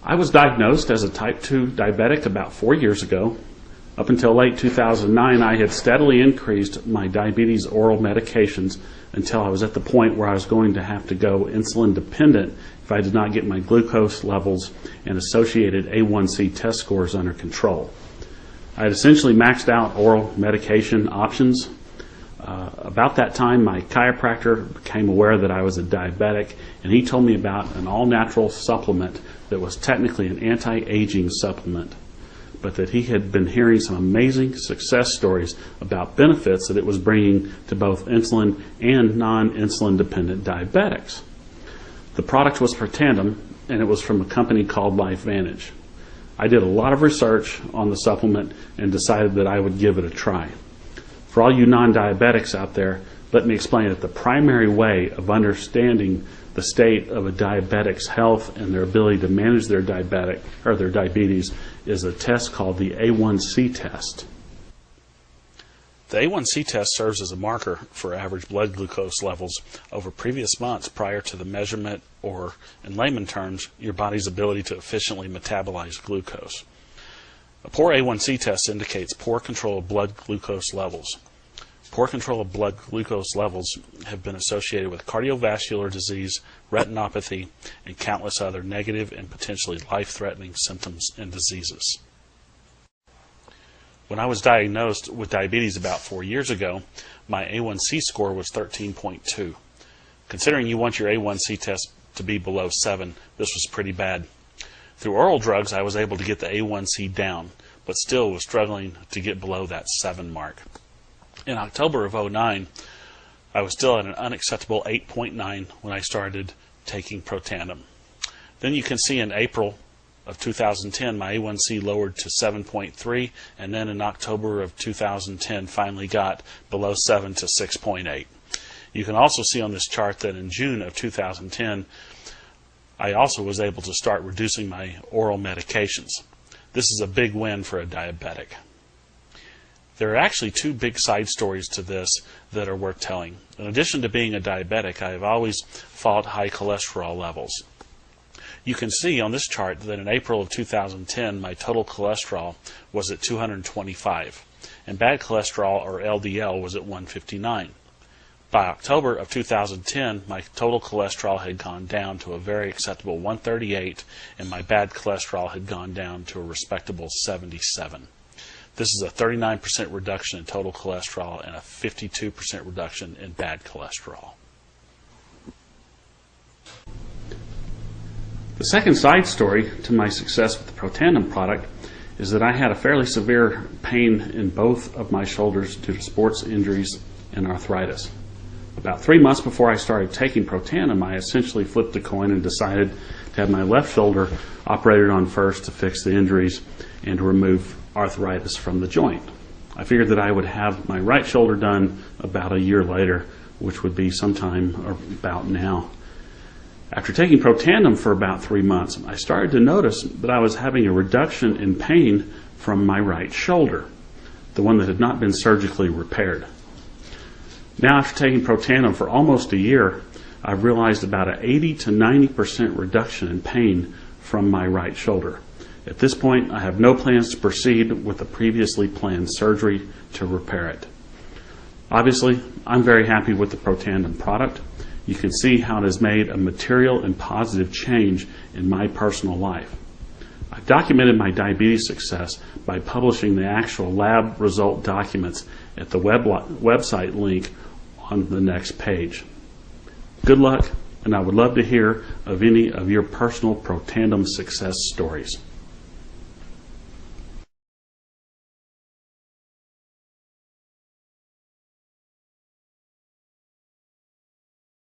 I was diagnosed as a type 2 diabetic about 4 years ago. Up until late 2009, I had steadily increased my diabetes oral medications until I was at the point where I was going to have to go insulin-dependent if I did not get my glucose levels and associated A1C test scores under control. I had essentially maxed out oral medication options. About that time, my chiropractor became aware that I was a diabetic, and he told me about an all-natural supplement that was technically an anti-aging supplement, but that he had been hearing some amazing success stories about benefits that it was bringing to both insulin and non-insulin dependent diabetics. The product was Protandim, and it was from a company called LifeVantage. I did a lot of research on the supplement and decided that I would give it a try. For all you non-diabetics out there, let me explain that the primary way of understanding the state of a diabetic's health and their ability to manage their diabetes is a test called the A1C test. The A1C test serves as a marker for average blood glucose levels over previous months prior to the measurement, or in layman terms, your body's ability to efficiently metabolize glucose. A poor A1C test indicates poor control of blood glucose levels. Poor control of blood glucose levels have been associated with cardiovascular disease, retinopathy, and countless other negative and potentially life-threatening symptoms and diseases. When I was diagnosed with diabetes about 4 years ago, my A1C score was 13.2. Considering you want your A1C test to be below 7, this was pretty bad. Through oral drugs, I was able to get the A1C down, but still was struggling to get below that 7 mark. In October of 2009, I was still at an unacceptable 8.9 when I started taking Protandim. Then you can see in April of 2010, my A1C lowered to 7.3, and then in October of 2010 finally got below 7 to 6.8. You can also see on this chart that in June of 2010, I also was able to start reducing my oral medications. This is a big win for a diabetic. There are actually two big side stories to this that are worth telling. In addition to being a diabetic, I have always fought high cholesterol levels. You can see on this chart that in April of 2010, my total cholesterol was at 225, and bad cholesterol, or LDL, was at 159. By October of 2010, my total cholesterol had gone down to a very acceptable 138, and my bad cholesterol had gone down to a respectable 77. This is a 39% reduction in total cholesterol and a 52% reduction in bad cholesterol. The second side story to my success with the Protandim product is that I had a fairly severe pain in both of my shoulders due to sports injuries and arthritis. About 3 months before I started taking Protandim, I essentially flipped a coin and decided to have my left shoulder operated on first to fix the injuries and to remove arthritis from the joint. I figured that I would have my right shoulder done about a year later, which would be sometime about now. After taking Protandim for about 3 months, I started to notice that I was having a reduction in pain from my right shoulder, the one that had not been surgically repaired. Now, after taking Protandim for almost a year, I've realized about an 80 to 90% reduction in pain from my right shoulder. At this point, I have no plans to proceed with the previously planned surgery to repair it. Obviously, I'm very happy with the Protandim product. You can see how it has made a material and positive change in my personal life. I've documented my diabetes success by publishing the actual lab result documents at the website link on the next page. Good luck, and I would love to hear of any of your personal Protandim success stories.